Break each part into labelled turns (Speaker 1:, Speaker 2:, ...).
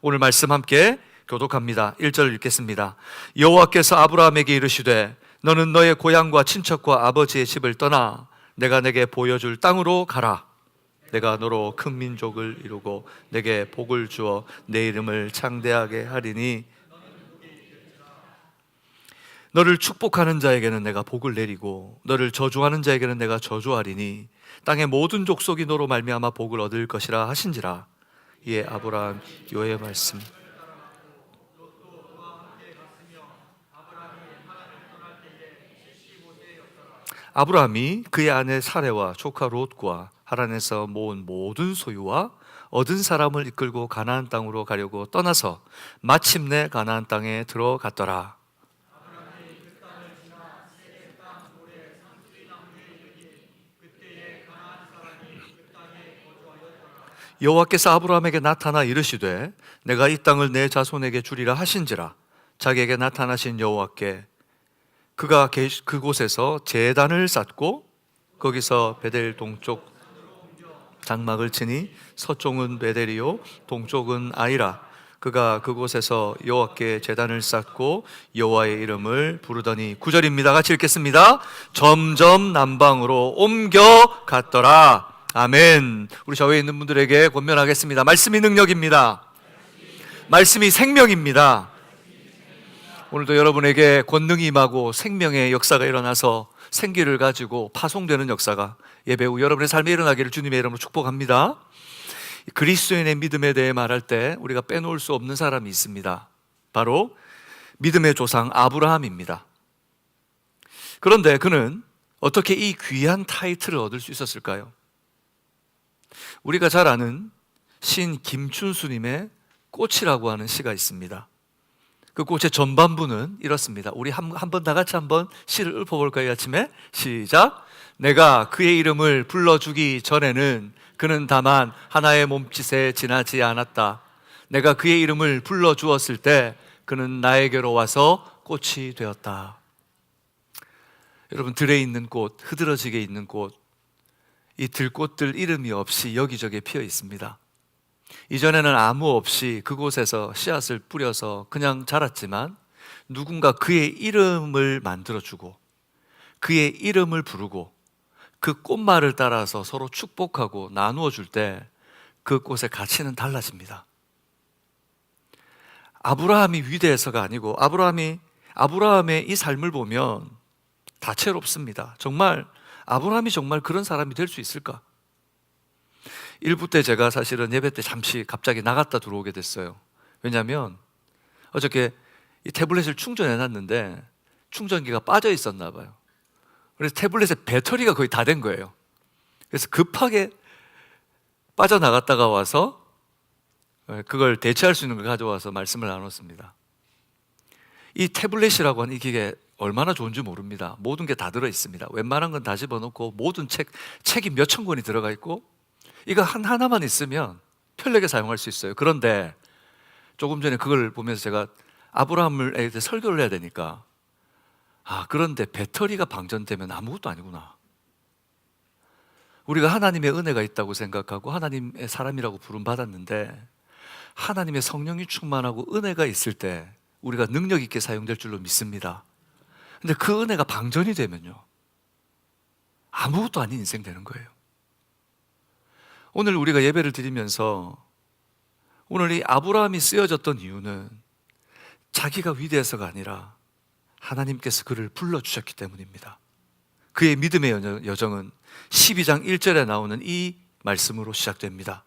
Speaker 1: 오늘 말씀 함께 교독합니다. 1절 읽겠습니다. 여호와께서 아브라함에게 이르시되 너는 너의 고향과 친척과 아버지의 집을 떠나 내가 내게 보여줄 땅으로 가라. 내가 너로 큰 민족을 이루고 내게 복을 주어 내 이름을 창대하게 하리니 너를 축복하는 자에게는 내가 복을 내리고 너를 저주하는 자에게는 내가 저주하리니 땅의 모든 족속이 너로 말미암아 복을 얻을 것이라 하신지라. 이에 아브라함 여호와의 말씀. 아브라함이 그의 아내 사레와 조카 롯과 하란에서 모은 모든 소유와 얻은 사람을 이끌고 가나안 땅으로 가려고 떠나서 마침내 가나안 땅에 들어갔더라. 여호와께서 아브라함에게 나타나 이르시되 내가 이 땅을 내 자손에게 주리라 하신지라. 자기에게 나타나신 여호와께 그가 그곳에서 제단을 쌓고 거기서 베델 동쪽 장막을 치니 서쪽은 베델이요 동쪽은 아이라. 그가 그곳에서 여호와께 제단을 쌓고 여호와의 이름을 부르더니 9절입니다. 같이 읽겠습니다. 점점 남방으로 옮겨갔더라. 아멘. 우리 좌우에 있는 분들에게 권면하겠습니다. 말씀이 능력입니다. 말씀이 생명입니다. 오늘도 여러분에게 권능이 임하고 생명의 역사가 일어나서 생기를 가지고 파송되는 역사가 예배 후 여러분의 삶에 일어나기를 주님의 이름으로 축복합니다. 그리스도인의 믿음에 대해 말할 때 우리가 빼놓을 수 없는 사람이 있습니다. 바로 믿음의 조상 아브라함입니다. 그런데 그는 어떻게 이 귀한 타이틀을 얻을 수 있었을까요? 우리가 잘 아는 신 김춘수님의 꽃이라고 하는 시가 있습니다. 그 꽃의 전반부는 이렇습니다. 우리 한번 다 같이 한번 시를 읊어볼까요? 아침에 시작. 내가 그의 이름을 불러주기 전에는 그는 다만 하나의 몸짓에 지나지 않았다. 내가 그의 이름을 불러주었을 때 그는 나에게로 와서 꽃이 되었다. 여러분, 들에 있는 꽃, 흐드러지게 있는 꽃, 이 들꽃들 이름이 없이 여기저기 피어 있습니다. 이전에는 아무 없이 그곳에서 씨앗을 뿌려서 그냥 자랐지만 누군가 그의 이름을 만들어주고 그의 이름을 부르고 그 꽃말을 따라서 서로 축복하고 나누어 줄 때 그 꽃의 가치는 달라집니다. 아브라함이 위대해서가 아니고 아브라함의 이 삶을 보면 다채롭습니다. 정말 아브라함이 정말 그런 사람이 될 수 있을까? 일부 때 제가 사실은 예배 때 잠시 갑자기 나갔다 들어오게 됐어요. 왜냐하면 어저께 이 태블릿을 충전해 놨는데 충전기가 빠져 있었나 봐요. 그래서 태블릿의 배터리가 거의 다 된 거예요. 그래서 급하게 빠져나갔다가 와서 그걸 대체할 수 있는 걸 가져와서 말씀을 나눴습니다. 이 태블릿이라고 하는 이 기계 얼마나 좋은지 모릅니다. 모든 게 다 들어있습니다. 웬만한 건 다 집어넣고 모든 책이 몇천 권이 들어가 있고 이거 하나만 있으면 편리하게 사용할 수 있어요. 그런데 조금 전에 그걸 보면서 제가 아브라함을 대해 설교를 해야 되니까 그런데 배터리가 방전되면 아무것도 아니구나. 우리가 하나님의 은혜가 있다고 생각하고 하나님의 사람이라고 부름받았는데 하나님의 성령이 충만하고 은혜가 있을 때 우리가 능력 있게 사용될 줄로 믿습니다. 근데 그 은혜가 방전이 되면요 아무것도 아닌 인생 되는 거예요. 오늘 우리가 예배를 드리면서 오늘 이 아브라함이 쓰여졌던 이유는 자기가 위대해서가 아니라 하나님께서 그를 불러주셨기 때문입니다. 그의 믿음의 여정은 12장 1절에 나오는 이 말씀으로 시작됩니다.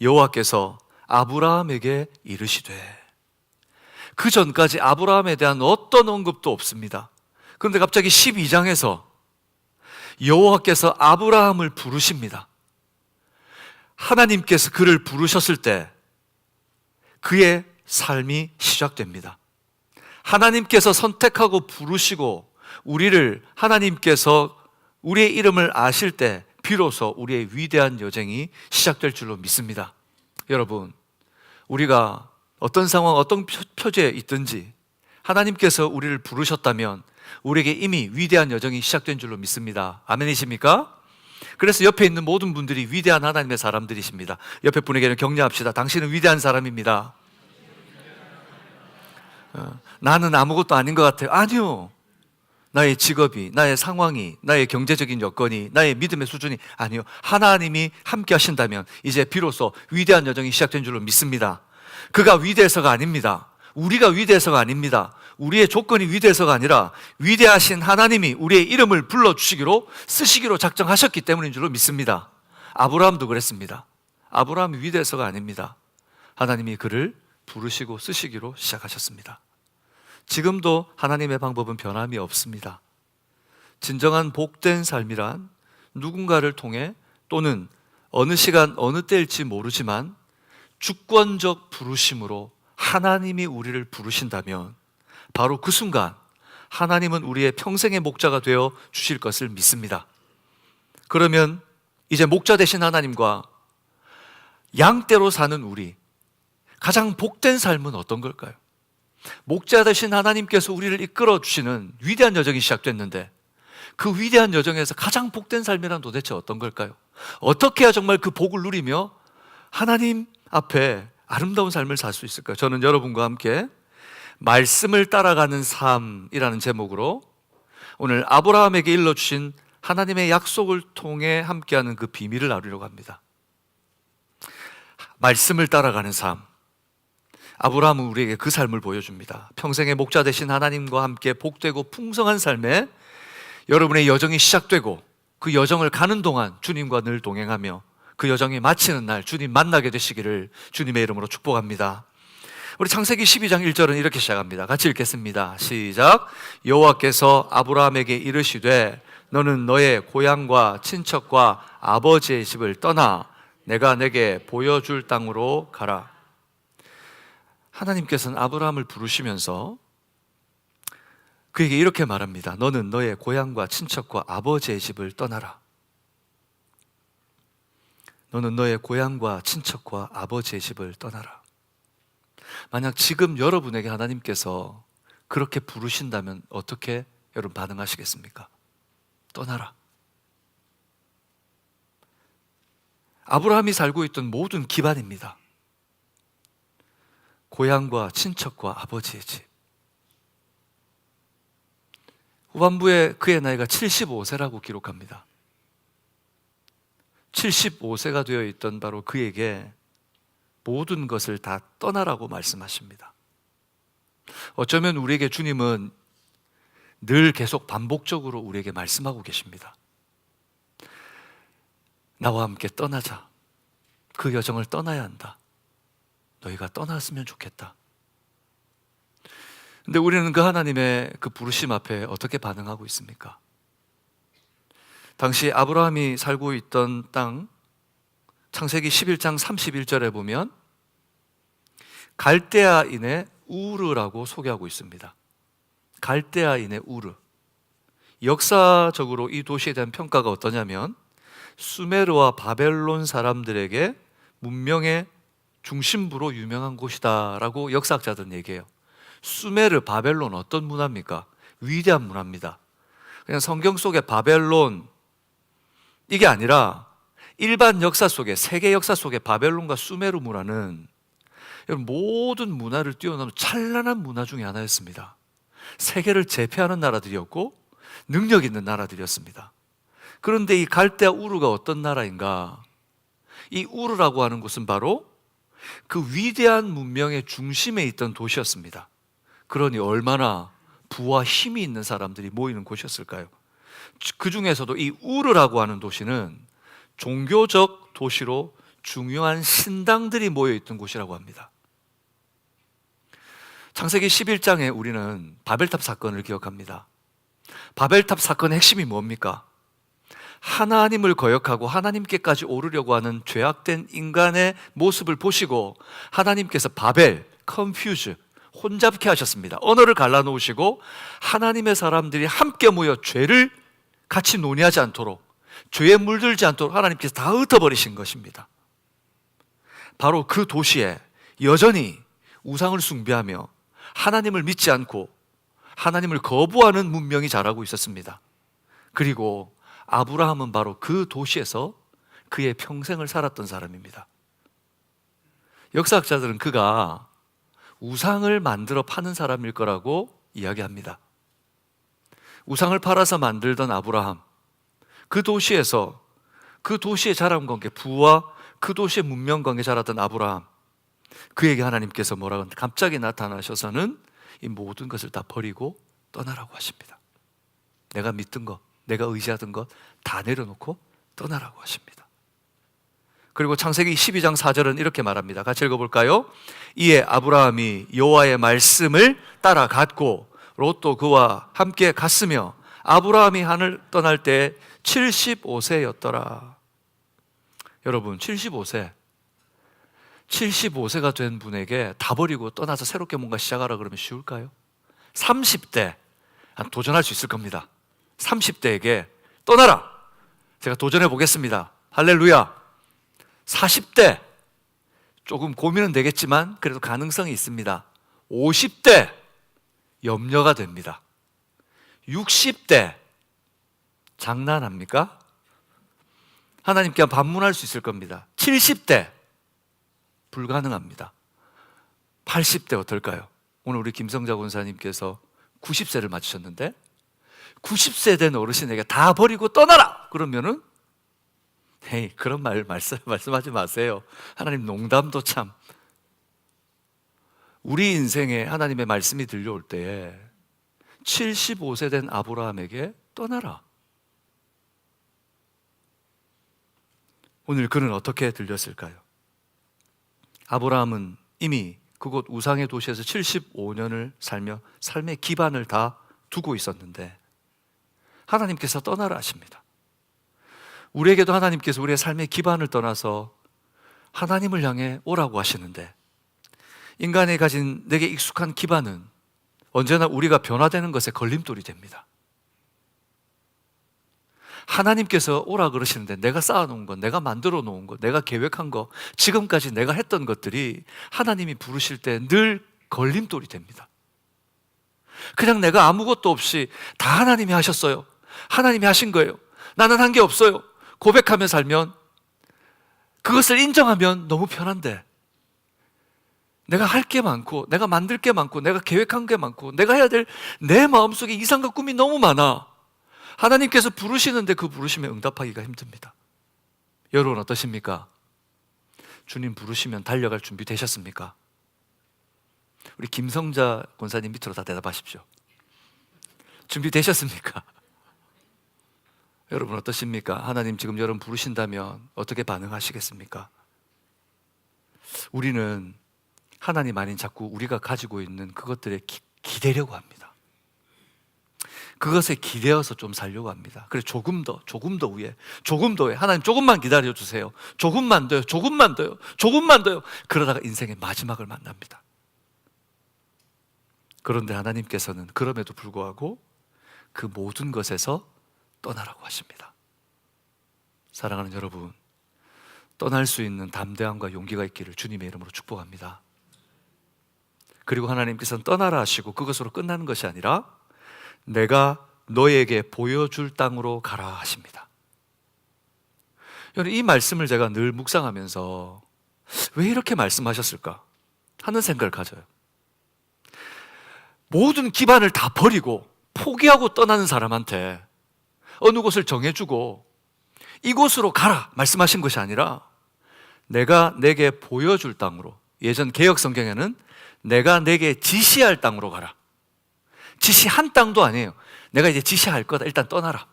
Speaker 1: 여호와께서 아브라함에게 이르시되. 그 전까지 아브라함에 대한 어떤 언급도 없습니다. 그런데 갑자기 12장에서 여호와께서 아브라함을 부르십니다. 하나님께서 그를 부르셨을 때 그의 삶이 시작됩니다. 하나님께서 선택하고 부르시고 하나님께서 우리의 이름을 아실 때 비로소 우리의 위대한 여정이 시작될 줄로 믿습니다. 여러분, 우리가 어떤 상황, 어떤 표제에 있든지 하나님께서 우리를 부르셨다면 우리에게 이미 위대한 여정이 시작된 줄로 믿습니다. 아멘이십니까? 그래서 옆에 있는 모든 분들이 위대한 하나님의 사람들이십니다. 옆에 분에게는 격려합시다. 당신은 위대한 사람입니다. 나는 아무것도 아닌 것 같아요. 아니요. 나의 직업이, 나의 상황이, 나의 경제적인 여건이, 나의 믿음의 수준이 아니요. 하나님이 함께 하신다면 이제 비로소 위대한 여정이 시작된 줄로 믿습니다. 그가 위대해서가 아닙니다. 우리가 위대해서가 아닙니다. 우리의 조건이 위대해서가 아니라 위대하신 하나님이 우리의 이름을 불러주시기로 쓰시기로 작정하셨기 때문인 줄로 믿습니다. 아브라함도 그랬습니다. 아브라함이 위대해서가 아닙니다. 하나님이 그를 부르시고 쓰시기로 시작하셨습니다. 지금도 하나님의 방법은 변함이 없습니다. 진정한 복된 삶이란 누군가를 통해 또는 어느 시간 어느 때일지 모르지만 주권적 부르심으로 하나님이 우리를 부르신다면 바로 그 순간 하나님은 우리의 평생의 목자가 되어 주실 것을 믿습니다. 그러면 이제 목자 되신 하나님과 양떼로 사는 우리, 가장 복된 삶은 어떤 걸까요? 목자 되신 하나님께서 우리를 이끌어 주시는 위대한 여정이 시작됐는데 그 위대한 여정에서 가장 복된 삶이란 도대체 어떤 걸까요? 어떻게 해야 정말 그 복을 누리며 하나님 앞에 아름다운 삶을 살 수 있을까요? 저는 여러분과 함께 말씀을 따라가는 삶이라는 제목으로 오늘 아브라함에게 일러주신 하나님의 약속을 통해 함께하는 그 비밀을 나누려고 합니다. 말씀을 따라가는 삶. 아브라함은 우리에게 그 삶을 보여줍니다. 평생의 목자 되신 하나님과 함께 복되고 풍성한 삶에 여러분의 여정이 시작되고 그 여정을 가는 동안 주님과 늘 동행하며 그 여정이 마치는 날 주님 만나게 되시기를 주님의 이름으로 축복합니다. 우리 창세기 12장 1절은 이렇게 시작합니다. 같이 읽겠습니다. 시작. 여호와께서 아브라함에게 이르시되 너는 너의 고향과 친척과 아버지의 집을 떠나 내가 내게 보여줄 땅으로 가라. 하나님께서는 아브라함을 부르시면서 그에게 이렇게 말합니다. 너는 너의 고향과 친척과 아버지의 집을 떠나라. 너는 너의 고향과 친척과 아버지의 집을 떠나라. 만약 지금 여러분에게 하나님께서 그렇게 부르신다면 어떻게 여러분 반응하시겠습니까? 떠나라. 아브라함이 살고 있던 모든 기반입니다. 고향과 친척과 아버지의 집. 후반부에 그의 나이가 75세라고 기록합니다. 75세가 되어 있던 바로 그에게 모든 것을 다 떠나라고 말씀하십니다. 어쩌면 우리에게 주님은 늘 계속 반복적으로 우리에게 말씀하고 계십니다. 나와 함께 떠나자. 그 여정을 떠나야 한다. 너희가 떠났으면 좋겠다. 근데 우리는 그 하나님의 그 부르심 앞에 어떻게 반응하고 있습니까? 당시 아브라함이 살고 있던 땅, 창세기 11장 31절에 보면 갈대아인의 우르라고 소개하고 있습니다. 갈대아인의 우르. 역사적으로 이 도시에 대한 평가가 어떠냐면 수메르와 바벨론 사람들에게 문명의 중심부로 유명한 곳이다라고 역사학자들은 얘기해요. 수메르, 바벨론 어떤 문화입니까? 위대한 문화입니다. 그냥 성경 속의 바벨론 이게 아니라 일반 역사 속에, 세계 역사 속에 바벨론과 수메르 문화는 모든 문화를 뛰어넘는 찬란한 문화 중에 하나였습니다. 세계를 제패하는 나라들이었고 능력 있는 나라들이었습니다. 그런데 이 갈대아 우르가 어떤 나라인가? 이 우르라고 하는 곳은 바로 그 위대한 문명의 중심에 있던 도시였습니다. 그러니 얼마나 부와 힘이 있는 사람들이 모이는 곳이었을까요? 그 중에서도 이 우르라고 하는 도시는 종교적 도시로 중요한 신당들이 모여있던 곳이라고 합니다. 창세기 11장에 우리는 바벨탑 사건을 기억합니다. 바벨탑 사건의 핵심이 뭡니까? 하나님을 거역하고 하나님께까지 오르려고 하는 죄악된 인간의 모습을 보시고 하나님께서 바벨, 컨퓨즈, 혼잡케 하셨습니다. 언어를 갈라놓으시고 하나님의 사람들이 함께 모여 죄를 같이 논의하지 않도록, 죄에 물들지 않도록 하나님께서 다 흩어버리신 것입니다. 바로 그 도시에 여전히 우상을 숭배하며 하나님을 믿지 않고 하나님을 거부하는 문명이 자라고 있었습니다. 그리고 아브라함은 바로 그 도시에서 그의 평생을 살았던 사람입니다. 역사학자들은 그가 우상을 만들어 파는 사람일 거라고 이야기합니다. 우상을 팔아서 만들던 아브라함, 그 도시에 자란 관계, 부와 그 도시의 문명 관계 자랐던 아브라함, 그에게 하나님께서 뭐라고 갑자기 나타나셔서는 이 모든 것을 다 버리고 떠나라고 하십니다. 내가 믿던 것, 내가 의지하던 것 다 내려놓고 떠나라고 하십니다. 그리고 창세기 12장 4절은 이렇게 말합니다. 같이 읽어볼까요? 이에 아브라함이 여호와의 말씀을 따라갔고 롯도 그와 함께 갔으며 아브라함이 하늘 떠날 때 75세였더라. 여러분, 75세가 된 분에게 다 버리고 떠나서 새롭게 뭔가 시작하라 그러면 쉬울까요? 30대 도전할 수 있을 겁니다. 30대에게 떠나라, 제가 도전해 보겠습니다. 할렐루야. 40대 조금 고민은 되겠지만 그래도 가능성이 있습니다. 50대 염려가 됩니다. 60대 장난합니까? 하나님께 반문할 수 있을 겁니다. 70대 불가능합니다. 80대 어떨까요? 오늘 우리 김성자 권사님께서 90세를 맞으셨는데 90세 된 어르신에게 다 버리고 떠나라 그러면은 에이, 그런 말씀하지 마세요. 하나님 농담도 참. 우리 인생에 하나님의 말씀이 들려올 때에 75세 된 아브라함에게 떠나라. 오늘 그는 어떻게 들렸을까요? 아브라함은 이미 그곳 우상의 도시에서 75년을 살며 삶의 기반을 다 두고 있었는데 하나님께서 떠나라 하십니다. 우리에게도 하나님께서 우리의 삶의 기반을 떠나서 하나님을 향해 오라고 하시는데 인간이 가진 내게 익숙한 기반은 언제나 우리가 변화되는 것에 걸림돌이 됩니다. 하나님께서 오라 그러시는데 내가 쌓아놓은 것, 내가 만들어 놓은 것, 내가 계획한 것, 지금까지 내가 했던 것들이 하나님이 부르실 때 늘 걸림돌이 됩니다. 그냥 내가 아무것도 없이 다 하나님이 하셨어요, 하나님이 하신 거예요, 나는 한 게 없어요 고백하며 살면, 그것을 인정하면 너무 편한데 내가 할 게 많고 내가 만들 게 많고 내가 계획한 게 많고 내가 해야 될 내 마음속에 이상과 꿈이 너무 많아. 하나님께서 부르시는데 그 부르심에 응답하기가 힘듭니다. 여러분 어떠십니까? 주님 부르시면 달려갈 준비 되셨습니까? 우리 김성자 권사님 밑으로 다 대답하십시오. 준비되셨습니까? 여러분 어떠십니까? 하나님 지금 여러분 부르신다면 어떻게 반응하시겠습니까? 우리는 하나님 아닌 자꾸 우리가 가지고 있는 그것들에 기대려고 합니다. 그것에 기대어서 좀 살려고 합니다. 그래서 조금 더 위에, 조금 더 위에, 하나님 조금만 기다려주세요, 조금만 더요, 조금만 더요, 조금만 더요. 그러다가 인생의 마지막을 만납니다. 그런데 하나님께서는 그럼에도 불구하고 그 모든 것에서 떠나라고 하십니다. 사랑하는 여러분, 떠날 수 있는 담대함과 용기가 있기를 주님의 이름으로 축복합니다. 그리고 하나님께서는 떠나라 하시고 그것으로 끝나는 것이 아니라 내가 너에게 보여줄 땅으로 가라 하십니다. 이 말씀을 제가 늘 묵상하면서 왜 이렇게 말씀하셨을까 하는 생각을 가져요. 모든 기반을 다 버리고 포기하고 떠나는 사람한테 어느 곳을 정해주고 이곳으로 가라 말씀하신 것이 아니라 내가 내게 보여줄 땅으로, 예전 개역 성경에는 내가 내게 지시할 땅으로 가라. 지시한 땅도 아니에요. 내가 이제 지시할 거다, 일단 떠나라.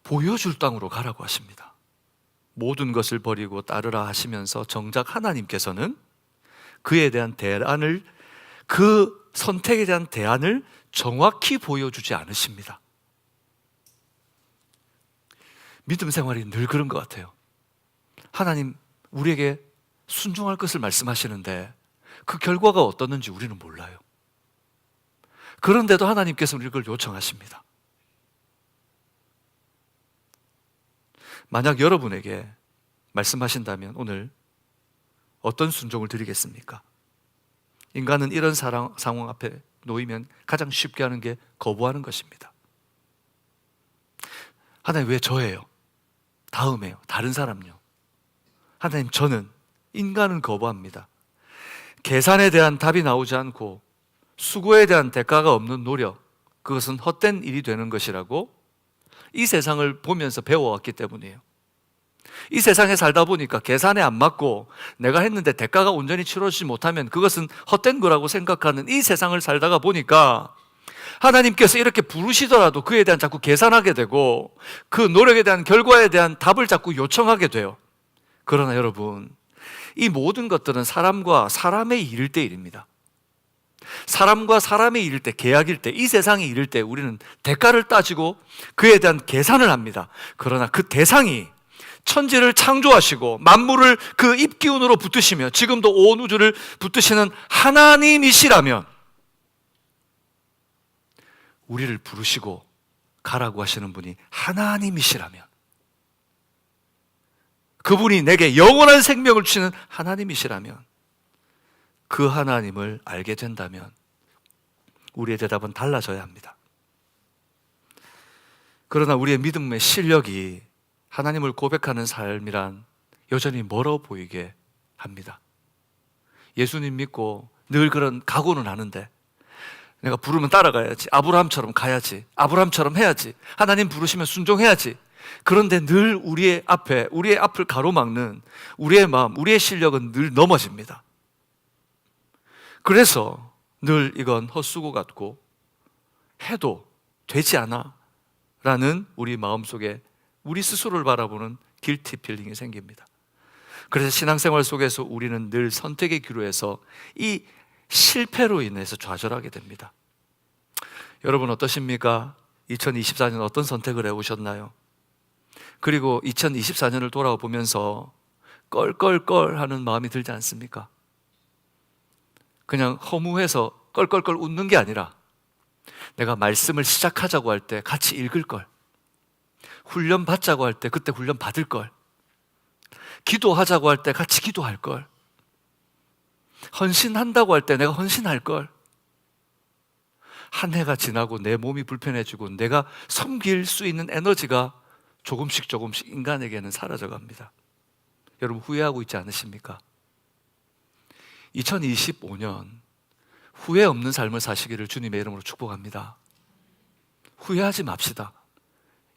Speaker 1: 보여줄 땅으로 가라고 하십니다. 모든 것을 버리고 따르라 하시면서 정작 하나님께서는 그에 대한 대안을, 그 선택에 대한 대안을 정확히 보여주지 않으십니다. 믿음 생활이 늘 그런 것 같아요. 하나님 우리에게 순종할 것을 말씀하시는데 그 결과가 어떻는지 우리는 몰라요. 그런데도 하나님께서 우리를 그걸 요청하십니다. 만약 여러분에게 말씀하신다면 오늘 어떤 순종을 드리겠습니까? 인간은 이런 상황 앞에 놓이면 가장 쉽게 하는 게 거부하는 것입니다. 하나님 왜 저예요? 다음에요? 다른 사람요? 하나님 저는, 인간은 거부합니다. 계산에 대한 답이 나오지 않고 수고에 대한 대가가 없는 노력, 그것은 헛된 일이 되는 것이라고 이 세상을 보면서 배워왔기 때문이에요. 이 세상에 살다 보니까 계산에 안 맞고 내가 했는데 대가가 온전히 치러지지 못하면 그것은 헛된 거라고 생각하는 이 세상을 살다가 보니까 하나님께서 이렇게 부르시더라도 그에 대한 자꾸 계산하게 되고 그 노력에 대한 결과에 대한 답을 자꾸 요청하게 돼요. 그러나 여러분, 이 모든 것들은 사람과 사람의 일일 때 일입니다. 사람과 사람의 일일 때, 계약일 때, 이 세상의 일일 때 우리는 대가를 따지고 그에 대한 계산을 합니다. 그러나 그 대상이 천지를 창조하시고 만물을 그 입기운으로 붙드시며 지금도 온 우주를 붙드시는 하나님이시라면, 우리를 부르시고 가라고 하시는 분이 하나님이시라면, 그분이 내게 영원한 생명을 주시는 하나님이시라면, 그 하나님을 알게 된다면 우리의 대답은 달라져야 합니다. 그러나 우리의 믿음의 실력이 하나님을 고백하는 삶이란 여전히 멀어 보이게 합니다. 예수님 믿고 늘 그런 각오는 하는데 내가 부르면 따라가야지, 아브라함처럼 가야지, 아브라함처럼 해야지, 하나님 부르시면 순종해야지. 그런데 늘 우리의 앞을 가로막는 우리의 마음, 우리의 실력은 늘 넘어집니다. 그래서 늘 이건 헛수고 같고 해도 되지 않아 라는 우리 마음속에 우리 스스로를 바라보는 길티 필링이 생깁니다. 그래서 신앙생활 속에서 우리는 늘 선택의 기로에서 이 실패로 인해서 좌절하게 됩니다. 여러분 어떠십니까? 2024년 어떤 선택을 해오셨나요? 그리고 2024년을 돌아보면서 껄껄껄 하는 마음이 들지 않습니까? 그냥 허무해서 껄껄껄 웃는 게 아니라 내가 말씀을 시작하자고 할 때 같이 읽을 걸, 훈련 받자고 할 때 그때 훈련 받을 걸, 기도하자고 할 때 같이 기도할 걸, 헌신한다고 할 때 내가 헌신할 걸. 한 해가 지나고 내 몸이 불편해지고 내가 섬길 수 있는 에너지가 조금씩 인간에게는 사라져갑니다. 여러분 후회하고 있지 않으십니까? 2025년 후회 없는 삶을 사시기를 주님의 이름으로 축복합니다. 후회하지 맙시다.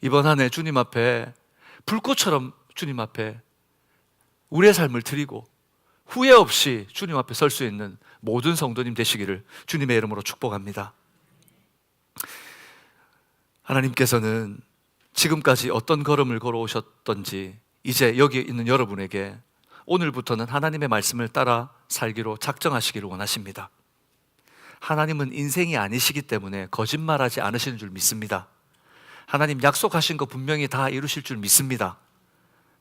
Speaker 1: 이번 한 해 주님 앞에 불꽃처럼 주님 앞에 우리의 삶을 드리고 후회 없이 주님 앞에 설 수 있는 모든 성도님 되시기를 주님의 이름으로 축복합니다. 하나님께서는 지금까지 어떤 걸음을 걸어오셨던지 이제 여기 있는 여러분에게 오늘부터는 하나님의 말씀을 따라 살기로 작정하시기를 원하십니다. 하나님은 인생이 아니시기 때문에 거짓말하지 않으시는 줄 믿습니다. 하나님 약속하신 거 분명히 다 이루실 줄 믿습니다.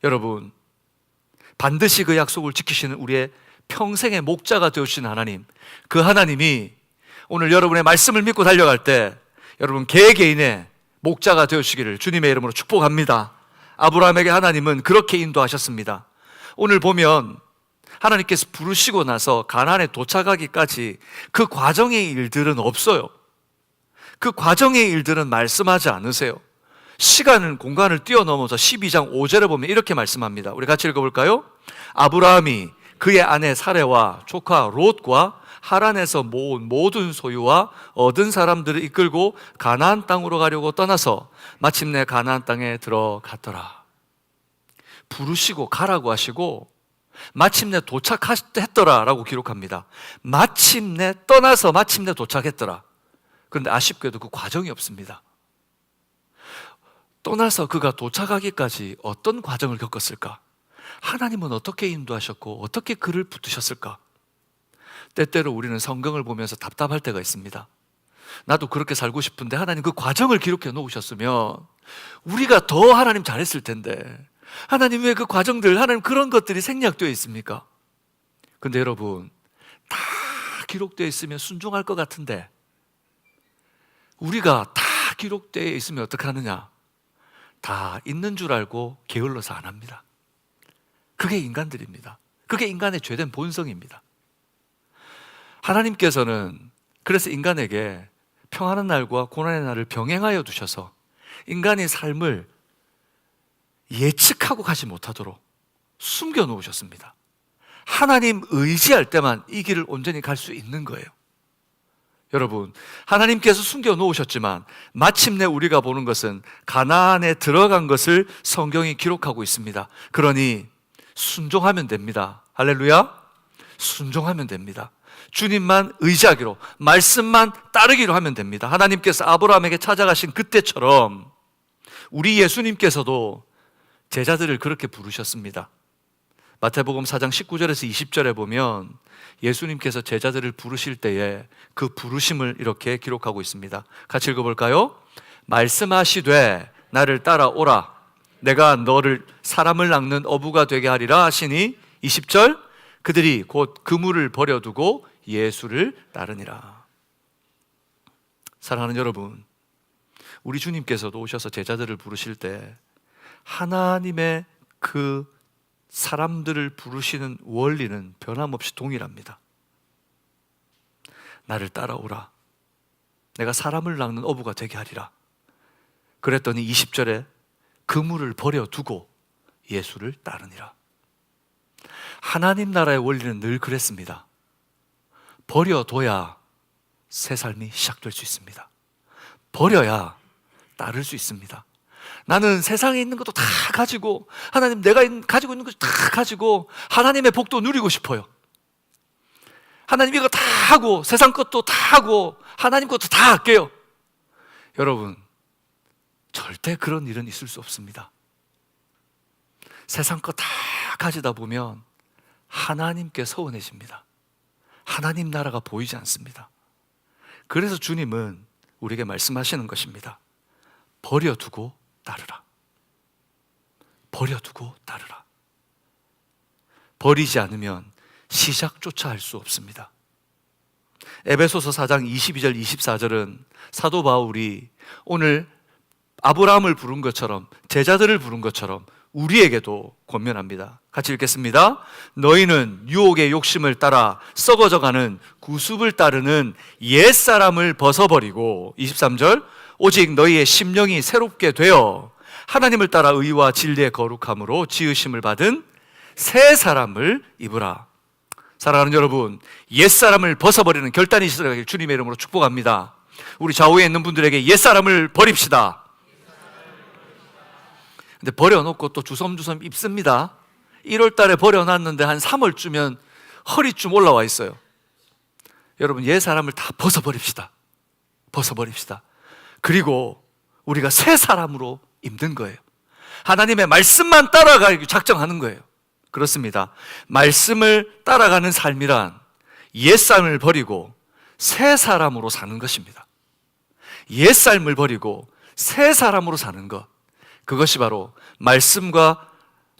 Speaker 1: 여러분 반드시 그 약속을 지키시는 우리의 평생의 목자가 되어주신 하나님, 그 하나님이 오늘 여러분의 말씀을 믿고 달려갈 때 여러분 개개인의 목자가 되어주시기를 주님의 이름으로 축복합니다. 아브라함에게 하나님은 그렇게 인도하셨습니다. 오늘 보면 하나님께서 부르시고 나서 가나안에 도착하기까지 그 과정의 일들은 없어요. 그 과정의 일들은 말씀하지 않으세요. 시간을 공간을 뛰어넘어서 12장 5절에 보면 이렇게 말씀합니다. 우리 같이 읽어볼까요? 아브라함이 그의 아내 사레와 조카 롯과 하란에서 모은 모든 소유와 얻은 사람들을 이끌고 가나안 땅으로 가려고 떠나서 마침내 가나안 땅에 들어갔더라. 부르시고 가라고 하시고 마침내 도착했더라 라고 기록합니다. 마침내 떠나서 마침내 도착했더라. 그런데 아쉽게도 그 과정이 없습니다. 떠나서 그가 도착하기까지 어떤 과정을 겪었을까? 하나님은 어떻게 인도하셨고 어떻게 그를 붙드셨을까? 때때로 우리는 성경을 보면서 답답할 때가 있습니다. 나도 그렇게 살고 싶은데 하나님 그 과정을 기록해 놓으셨으면 우리가 더 하나님 잘했을 텐데 하나님 왜 그 과정들, 하나님 그런 것들이 생략되어 있습니까? 근데 여러분 다 기록되어 있으면 순종할 것 같은데 우리가 다 기록되어 있으면 어떻게 하느냐? 다 있는 줄 알고 게을러서 안 합니다. 그게 인간들입니다. 그게 인간의 죄된 본성입니다. 하나님께서는 그래서 인간에게 평안한 날과 고난의 날을 병행하여 두셔서 인간의 삶을 예측하고 가지 못하도록 숨겨 놓으셨습니다. 하나님 의지할 때만 이 길을 온전히 갈 수 있는 거예요. 여러분, 하나님께서 숨겨 놓으셨지만 마침내 우리가 보는 것은 가나안에 들어간 것을 성경이 기록하고 있습니다. 그러니 순종하면 됩니다. 할렐루야. 순종하면 됩니다. 주님만 의지하기로, 말씀만 따르기로 하면 됩니다. 하나님께서 아브라함에게 찾아가신 그때처럼 우리 예수님께서도 제자들을 그렇게 부르셨습니다. 마태복음 4장 19절에서 20절에 보면 예수님께서 제자들을 부르실 때에 그 부르심을 이렇게 기록하고 있습니다. 같이 읽어볼까요? 말씀하시되 나를 따라오라. 내가 너를 사람을 낚는 어부가 되게 하리라 하시니 20절, 그들이 곧 그물을 버려두고 예수를 따르니라. 사랑하는 여러분, 우리 주님께서도 오셔서 제자들을 부르실 때 하나님의 그 사람들을 부르시는 원리는 변함없이 동일합니다. 나를 따라오라. 내가 사람을 낚는 어부가 되게 하리라. 그랬더니 20절에 그물을 버려두고 예수를 따르니라. 하나님 나라의 원리는 늘 그랬습니다. 버려둬야 새 삶이 시작될 수 있습니다. 버려야 따를 수 있습니다. 나는 세상에 있는 것도 다 가지고, 하나님 내가 가지고 있는 것도 다 가지고 하나님의 복도 누리고 싶어요. 하나님 이거 다 하고 세상 것도 다 하고 하나님 것도 다 할게요. 여러분, 절대 그런 일은 있을 수 없습니다. 세상 것 다 가지다 보면 하나님께 서운해집니다. 하나님 나라가 보이지 않습니다. 그래서 주님은 우리에게 말씀하시는 것입니다. 버려두고 따르라. 버려두고 따르라. 버리지 않으면 시작조차 할 수 없습니다. 에베소서 4장 22절 24절은 사도 바울이 오늘 아브라함을 부른 것처럼, 제자들을 부른 것처럼 우리에게도 권면합니다. 같이 읽겠습니다. 너희는 유혹의 욕심을 따라 썩어져가는 구습을 따르는 옛사람을 벗어버리고, 23절, 오직 너희의 심령이 새롭게 되어 하나님을 따라 의와 진리의 거룩함으로 지으심을 받은 새 사람을 입으라. 사랑하는 여러분, 옛사람을 벗어버리는 결단이 있으라길 주님의 이름으로 축복합니다. 우리 좌우에 있는 분들에게 옛사람을 버립시다. 근데 버려놓고 또 주섬주섬 입습니다. 1월 달에 버려놨는데 한 3월쯤면 허리쯤 올라와 있어요. 여러분, 옛사람을 다 벗어버립시다. 벗어버립시다. 그리고 우리가 새 사람으로 입는 거예요. 하나님의 말씀만 따라가기 작정하는 거예요. 그렇습니다. 말씀을 따라가는 삶이란 옛삶을 버리고 새 사람으로 사는 것입니다. 옛삶을 버리고 새 사람으로 사는 것, 그것이 바로 말씀과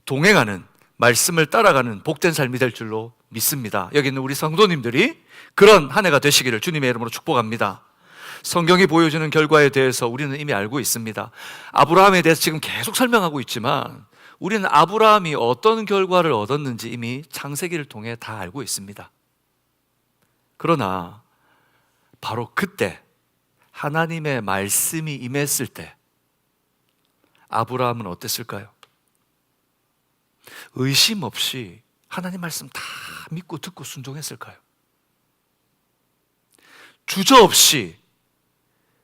Speaker 1: 동행하는, 말씀을 따라가는 복된 삶이 될 줄로 믿습니다. 여기 있는 우리 성도님들이 그런 한 해가 되시기를 주님의 이름으로 축복합니다. 성경이 보여주는 결과에 대해서 우리는 이미 알고 있습니다. 아브라함에 대해서 지금 계속 설명하고 있지만 우리는 아브라함이 어떤 결과를 얻었는지 이미 창세기를 통해 다 알고 있습니다. 그러나 바로 그때 하나님의 말씀이 임했을 때 아브라함은 어땠을까요? 의심 없이 하나님 말씀 다 믿고 듣고 순종했을까요? 주저없이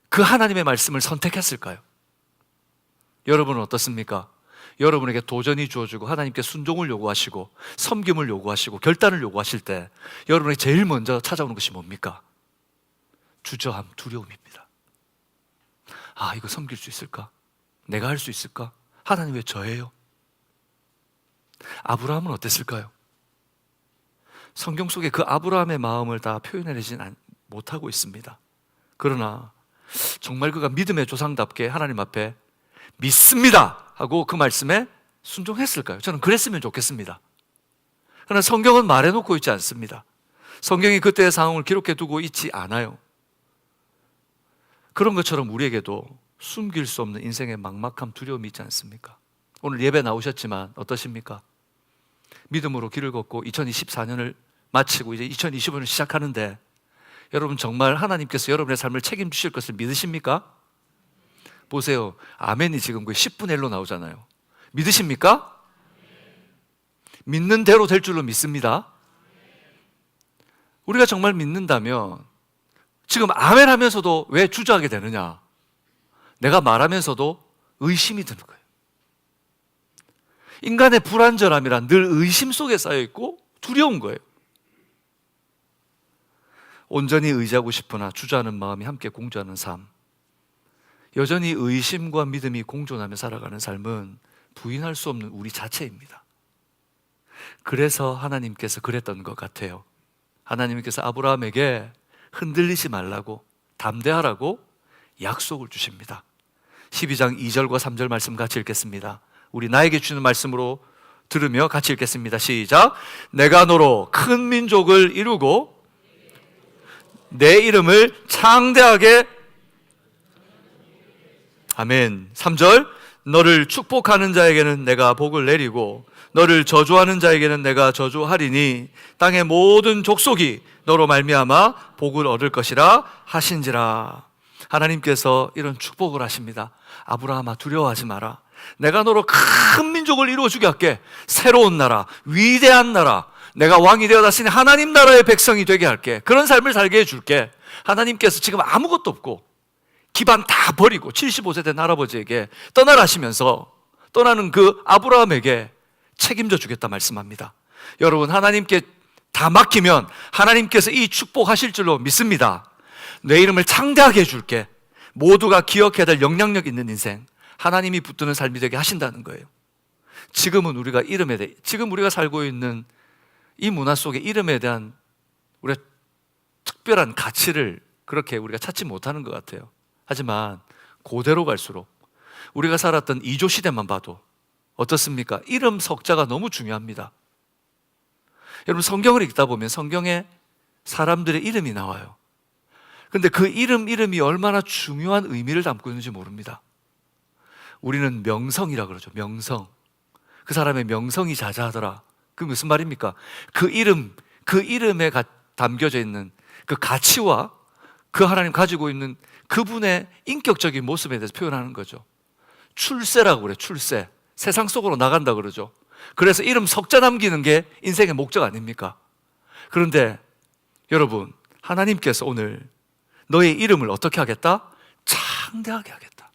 Speaker 1: 그 하나님의 말씀을 선택했을까요? 여러분은 어떻습니까? 여러분에게 도전이 주어지고 하나님께 순종을 요구하시고 섬김을 요구하시고 결단을 요구하실 때 여러분에게 제일 먼저 찾아오는 것이 뭡니까? 주저함, 두려움입니다. 아, 이거 섬길 수 있을까? 내가 할 수 있을까? 하나님 왜 저예요? 아브라함은 어땠을까요? 성경 속에 그 아브라함의 마음을 다 표현해내지는 못하고 있습니다. 그러나 정말 그가 믿음의 조상답게 하나님 앞에 믿습니다 하고 그 말씀에 순종했을까요? 저는 그랬으면 좋겠습니다. 그러나 성경은 말해놓고 있지 않습니다. 성경이 그때의 상황을 기록해 두고 있지 않아요. 그런 것처럼 우리에게도 숨길 수 없는 인생의 막막함, 두려움이 있지 않습니까? 오늘 예배 나오셨지만 어떠십니까? 믿음으로 길을 걷고 2024년을 마치고 이제 2025년을 시작하는데 여러분 정말 하나님께서 여러분의 삶을 책임지실 것을 믿으십니까? 보세요. 아멘이 지금 거의 10분의 1로 나오잖아요. 믿으십니까? 믿는 대로 될 줄로 믿습니다. 우리가 정말 믿는다면 지금 아멘 하면서도 왜 주저하게 되느냐? 내가 말하면서도 의심이 드는 거예요. 인간의 불안전함이란 늘 의심 속에 쌓여 있고 두려운 거예요. 온전히 의지하고 싶으나 주저하는 마음이 함께 공존하는 삶, 여전히 의심과 믿음이 공존하며 살아가는 삶은 부인할 수 없는 우리 자체입니다. 그래서 하나님께서 그랬던 것 같아요. 하나님께서 아브라함에게 흔들리지 말라고, 담대하라고 약속을 주십니다. 12장 2절과 3절 말씀 같이 읽겠습니다. 우리 나에게 주는 말씀으로 들으며 같이 읽겠습니다. 시작. 내가 너로 큰 민족을 이루고 내 이름을 창대하게, 아멘. 3절. 너를 축복하는 자에게는 내가 복을 내리고 너를 저주하는 자에게는 내가 저주하리니 땅의 모든 족속이 너로 말미암아 복을 얻을 것이라 하신지라. 하나님께서 이런 축복을 하십니다. 아브라함아, 두려워하지 마라. 내가 너로 큰 민족을 이루어주게 할게. 새로운 나라, 위대한 나라, 내가 왕이 되어 다스리는 하나님 나라의 백성이 되게 할게. 그런 삶을 살게 해줄게. 하나님께서 지금 아무것도 없고 기반 다 버리고 75세 된 할아버지에게 떠나라 하시면서 떠나는 그 아브라함에게 책임져 주겠다 말씀합니다. 여러분, 하나님께 다 맡기면 하나님께서 이 축복하실 줄로 믿습니다. 내 이름을 창대하게 해줄게. 모두가 기억해야 될 영향력 있는 인생, 하나님이 붙드는 삶이 되게 하신다는 거예요. 지금은 우리가 이름에 대해, 지금 우리가 살고 있는 이 문화 속에 이름에 대한 우리가 특별한 가치를 그렇게 우리가 찾지 못하는 것 같아요. 하지만 고대로 갈수록 우리가 살았던 이조 시대만 봐도 어떻습니까? 이름 석자가 너무 중요합니다. 여러분, 성경을 읽다 보면 성경에 사람들의 이름이 나와요. 근데 그 이름이 얼마나 중요한 의미를 담고 있는지 모릅니다. 우리는 명성이라 그러죠. 명성. 그 사람의 명성이 자자하더라. 그 무슨 말입니까? 그 이름에 담겨져 있는 그 가치와 그 하나님 가지고 있는 그분의 인격적인 모습에 대해서 표현하는 거죠. 출세라고 그래요. 출세. 세상 속으로 나간다 그러죠. 그래서 이름 석자 남기는 게 인생의 목적 아닙니까? 그런데 여러분, 하나님께서 오늘 너의 이름을 어떻게 하겠다? 창대하게 하겠다.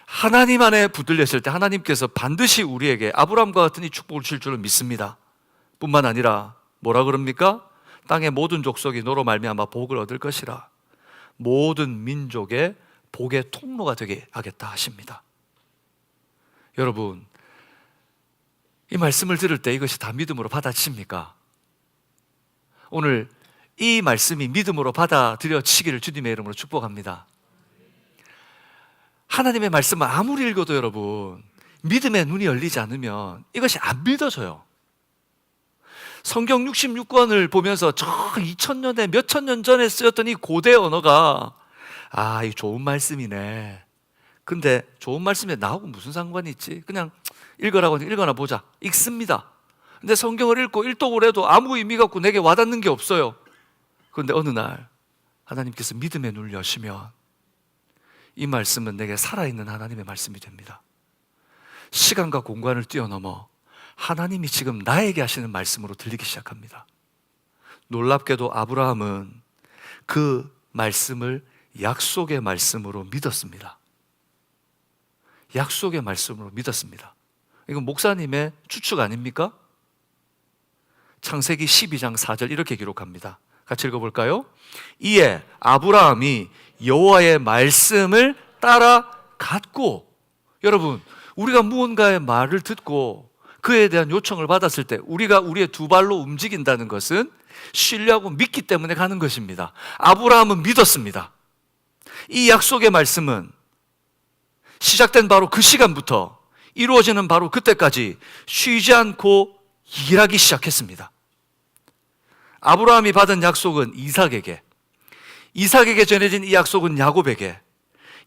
Speaker 1: 하나님 안에 붙들렸을 때 하나님께서 반드시 우리에게 아브라함과 같은 이 축복을 줄 줄을 믿습니다. 뿐만 아니라 뭐라 그럽니까? 땅의 모든 족속이 너로 말미암아 복을 얻을 것이라. 모든 민족의 복의 통로가 되게 하겠다 하십니다. 여러분, 이 말씀을 들을 때 이것이 다 믿음으로 받아치십니까? 오늘 이 말씀이 믿음으로 받아들여지기를 주님의 이름으로 축복합니다. 하나님의 말씀을 아무리 읽어도 여러분, 믿음의 눈이 열리지 않으면 이것이 안 믿어져요. 성경 66권을 보면서 저 2000년에 몇천 년 전에 쓰였던 이 고대 언어가, 아, 이 좋은 말씀이네. 근데 좋은 말씀에 나하고 무슨 상관이 있지? 그냥 읽으라고 읽어나 보자. 읽습니다. 근데 성경을 읽고 일독을 해도 아무 의미가 없고 내게 와닿는 게 없어요. 그런데 어느 날 하나님께서 믿음의 눈을 여시면 이 말씀은 내게 살아있는 하나님의 말씀이 됩니다. 시간과 공간을 뛰어넘어 하나님이 지금 나에게 하시는 말씀으로 들리기 시작합니다. 놀랍게도 아브라함은 그 말씀을 약속의 말씀으로 믿었습니다. 약속의 말씀으로 믿었습니다. 이건 목사님의 추측 아닙니까? 창세기 12장 4절 이렇게 기록합니다. 같이 읽어볼까요? 이에 아브라함이 여호와의 말씀을 따라갔고, 여러분, 우리가 무언가의 말을 듣고 그에 대한 요청을 받았을 때 우리가 우리의 두 발로 움직인다는 것은 신뢰하고 믿기 때문에 가는 것입니다. 아브라함은 믿었습니다. 이 약속의 말씀은 시작된 바로 그 시간부터 이루어지는 바로 그때까지 쉬지 않고 일하기 시작했습니다. 아브라함이 받은 약속은 이삭에게, 이삭에게 전해진 이 약속은 야곱에게,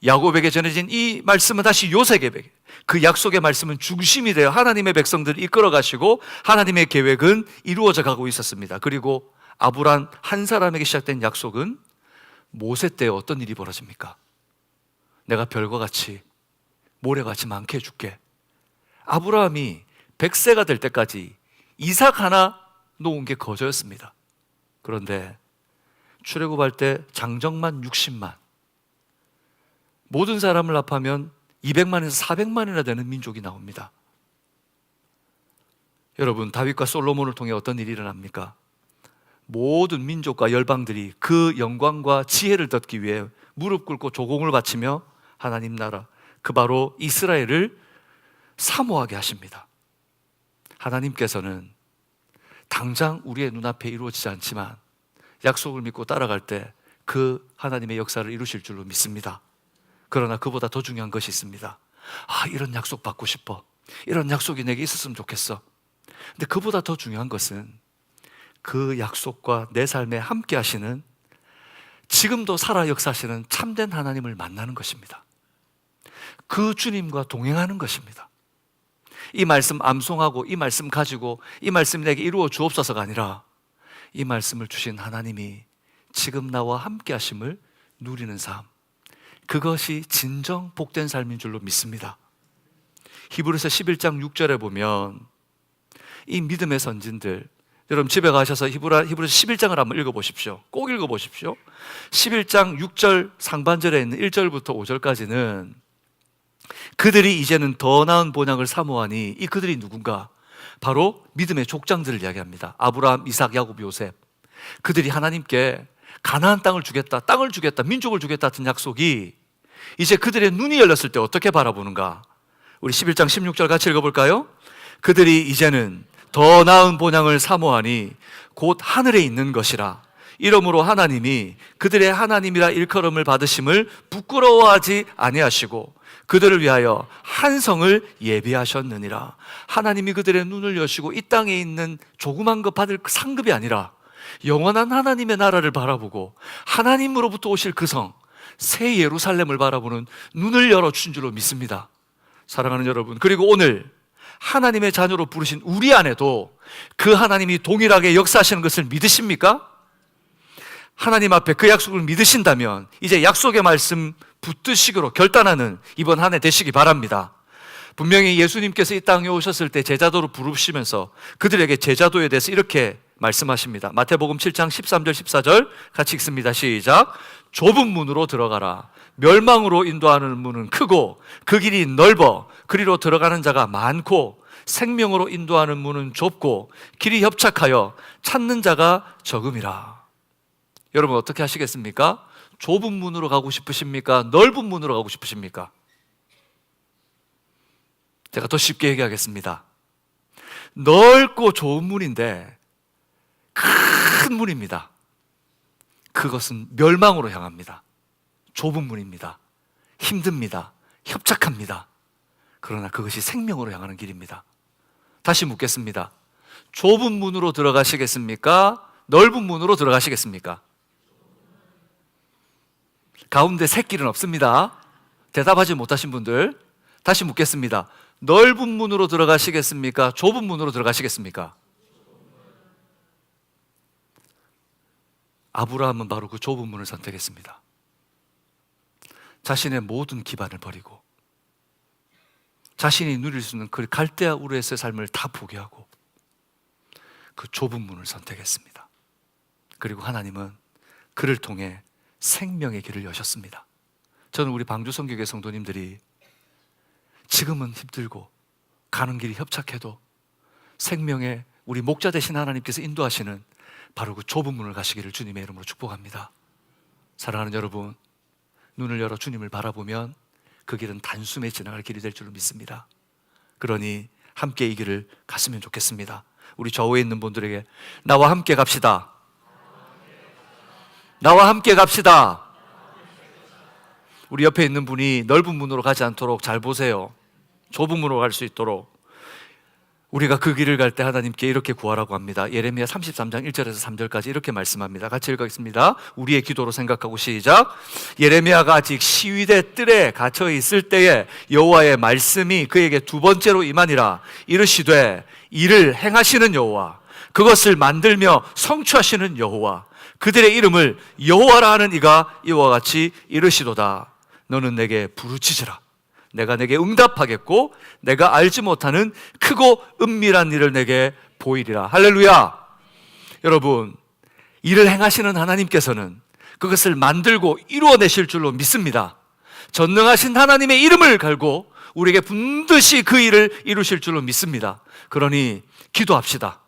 Speaker 1: 야곱에게 전해진 이 말씀은 다시 요셉에게, 그 약속의 말씀은 중심이 되어 하나님의 백성들을 이끌어 가시고 하나님의 계획은 이루어져 가고 있었습니다. 그리고 아브라함 한 사람에게 시작된 약속은 모세 때에 어떤 일이 벌어집니까? 내가 별과 같이 모래같이 많게 해줄게. 아브라함이 100세가 될 때까지 이삭 하나 놓은 게 거저였습니다. 그런데 출애굽할 때 장정만 60만, 모든 사람을 합하면 200만에서 400만이나 되는 민족이 나옵니다. 여러분, 다윗과 솔로몬을 통해 어떤 일이 일어납니까? 모든 민족과 열방들이 그 영광과 지혜를 듣기 위해 무릎 꿇고 조공을 바치며 하나님 나라, 그 바로 이스라엘을 사모하게 하십니다. 하나님께서는 당장 우리의 눈앞에 이루어지지 않지만 약속을 믿고 따라갈 때 그 하나님의 역사를 이루실 줄로 믿습니다. 그러나 그보다 더 중요한 것이 있습니다. 이런 약속 받고 싶어. 이런 약속이 내게 있었으면 좋겠어. 근데 그보다 더 중요한 것은 그 약속과 내 삶에 함께 하시는, 지금도 살아 역사하시는 참된 하나님을 만나는 것입니다. 그 주님과 동행하는 것입니다. 이 말씀 암송하고 이 말씀 가지고 이 말씀 내게 이루어 주옵소서가 아니라 이 말씀을 주신 하나님이 지금 나와 함께 하심을 누리는 삶, 그것이 진정 복된 삶인 줄로 믿습니다. 히브리서 11장 6절에 보면 이 믿음의 선진들, 여러분 집에 가셔서 히브리서 11장을 한번 읽어보십시오. 꼭 읽어보십시오. 11장 6절 상반절에 있는 1절부터 5절까지는 그들이 이제는 더 나은 본향을 사모하니, 이 그들이 누군가? 바로 믿음의 족장들을 이야기합니다. 아브라함, 이삭, 야곱, 요셉. 그들이 하나님께 가나안 땅을 주겠다, 땅을 주겠다, 민족을 주겠다 같은 약속이 이제 그들의 눈이 열렸을 때 어떻게 바라보는가? 우리 11장 16절 같이 읽어볼까요? 그들이 이제는 더 나은 본향을 사모하니 곧 하늘에 있는 것이라. 이러므로 하나님이 그들의 하나님이라 일컬음을 받으심을 부끄러워하지 아니하시고 그들을 위하여 한 성을 예비하셨느니라. 하나님이 그들의 눈을 여시고 이 땅에 있는 조그만 것 받을 상급이 아니라 영원한 하나님의 나라를 바라보고 하나님으로부터 오실 그 성, 새 예루살렘을 바라보는 눈을 열어주신 줄로 믿습니다. 사랑하는 여러분, 그리고 오늘 하나님의 자녀로 부르신 우리 안에도 그 하나님이 동일하게 역사하시는 것을 믿으십니까? 하나님 앞에 그 약속을 믿으신다면 이제 약속의 말씀 붙드시기로 결단하는 이번 한 해 되시기 바랍니다. 분명히 예수님께서 이 땅에 오셨을 때 제자도로 부르시면서 그들에게 제자도에 대해서 이렇게 말씀하십니다. 마태복음 7장 13절 14절 같이 읽습니다. 시작. 좁은 문으로 들어가라. 멸망으로 인도하는 문은 크고 그 길이 넓어 그리로 들어가는 자가 많고 생명으로 인도하는 문은 좁고 길이 협착하여 찾는 자가 적음이라. 여러분 어떻게 하시겠습니까? 좁은 문으로 가고 싶으십니까? 넓은 문으로 가고 싶으십니까? 제가 더 쉽게 얘기하겠습니다. 넓고 좋은 문인데 큰 문입니다. 그것은 멸망으로 향합니다. 좁은 문입니다. 힘듭니다. 협착합니다. 그러나 그것이 생명으로 향하는 길입니다. 다시 묻겠습니다. 좁은 문으로 들어가시겠습니까? 넓은 문으로 들어가시겠습니까? 가운데 샛길은 없습니다. 대답하지 못하신 분들 다시 묻겠습니다. 넓은 문으로 들어가시겠습니까? 좁은 문으로 들어가시겠습니까? 아브라함은 바로 그 좁은 문을 선택했습니다. 자신의 모든 기반을 버리고 자신이 누릴 수 있는 그 갈대아 우르에서의 삶을 다 포기하고 그 좁은 문을 선택했습니다. 그리고 하나님은 그를 통해 생명의 길을 여셨습니다. 저는 우리 방주 성교회 성도님들이 지금은 힘들고 가는 길이 협착해도 생명의 우리 목자 되신 하나님께서 인도하시는 바로 그 좁은 문을 가시기를 주님의 이름으로 축복합니다. 사랑하는 여러분, 눈을 열어 주님을 바라보면 그 길은 단숨에 지나갈 길이 될 줄로 믿습니다. 그러니 함께 이 길을 갔으면 좋겠습니다. 우리 좌우에 있는 분들에게 나와 함께 갑시다. 나와 함께 갑시다. 우리 옆에 있는 분이 넓은 문으로 가지 않도록 잘 보세요. 좁은 문으로 갈 수 있도록 우리가 그 길을 갈 때 하나님께 이렇게 구하라고 합니다. 예레미야 33장 1절에서 3절까지 이렇게 말씀합니다. 같이 읽겠습니다. 우리의 기도로 생각하고 시작. 예레미야가 아직 시위대 뜰에 갇혀 있을 때에 여호와의 말씀이 그에게 두 번째로 임하니라. 이르시되 이를 행하시는 여호와, 그것을 만들며 성취하시는 여호와, 그들의 이름을 여호와라 하는 이가 이와 같이 이르시도다. 너는 내게 부르짖으라. 내가 내게 응답하겠고 내가 알지 못하는 크고 은밀한 일을 내게 보이리라. 할렐루야. 여러분, 일을 행하시는 하나님께서는 그것을 만들고 이루어내실 줄로 믿습니다. 전능하신 하나님의 이름을 갈고 우리에게 반드시 그 일을 이루실 줄로 믿습니다. 그러니 기도합시다.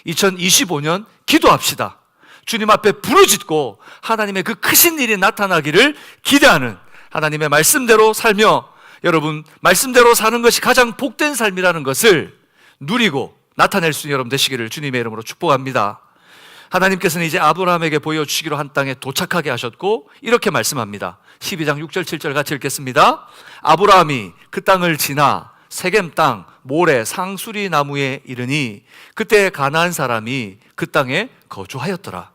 Speaker 1: 2025년 기도합시다. 주님 앞에 부르짖고 하나님의 그 크신 일이 나타나기를 기대하는 하나님의 말씀대로 살며, 여러분, 말씀대로 사는 것이 가장 복된 삶이라는 것을 누리고 나타낼 수 있는 여러분 되시기를 주님의 이름으로 축복합니다. 하나님께서는 이제 아브라함에게 보여주시기로 한 땅에 도착하게 하셨고 이렇게 말씀합니다. 12장 6절 7절 같이 읽겠습니다. 아브라함이 그 땅을 지나 세겜 땅 모레 상수리 나무에 이르니 그때 가나안 사람이 그 땅에 거주하였더라.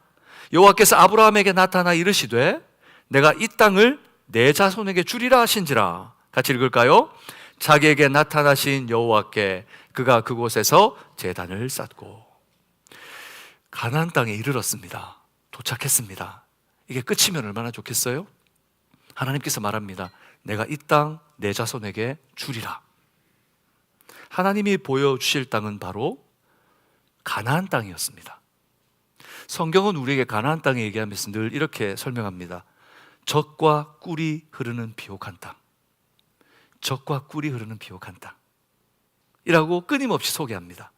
Speaker 1: 여호와께서 아브라함에게 나타나 이르시되 내가 이 땅을 내 자손에게 주리라 하신지라. 같이 읽을까요? 자기에게 나타나신 여호와께 그가 그곳에서 제단을 쌓고. 가나안 땅에 이르렀습니다. 도착했습니다. 이게 끝이면 얼마나 좋겠어요? 하나님께서 말합니다. 내가 이 땅 내 자손에게 주리라. 하나님이 보여주실 땅은 바로 가나안 땅이었습니다. 성경은 우리에게 가나안 땅에 얘기하면서 늘 이렇게 설명합니다. 젖과 꿀이 흐르는 비옥한 땅. 젖과 꿀이 흐르는 비옥한 땅 이라고 끊임없이 소개합니다.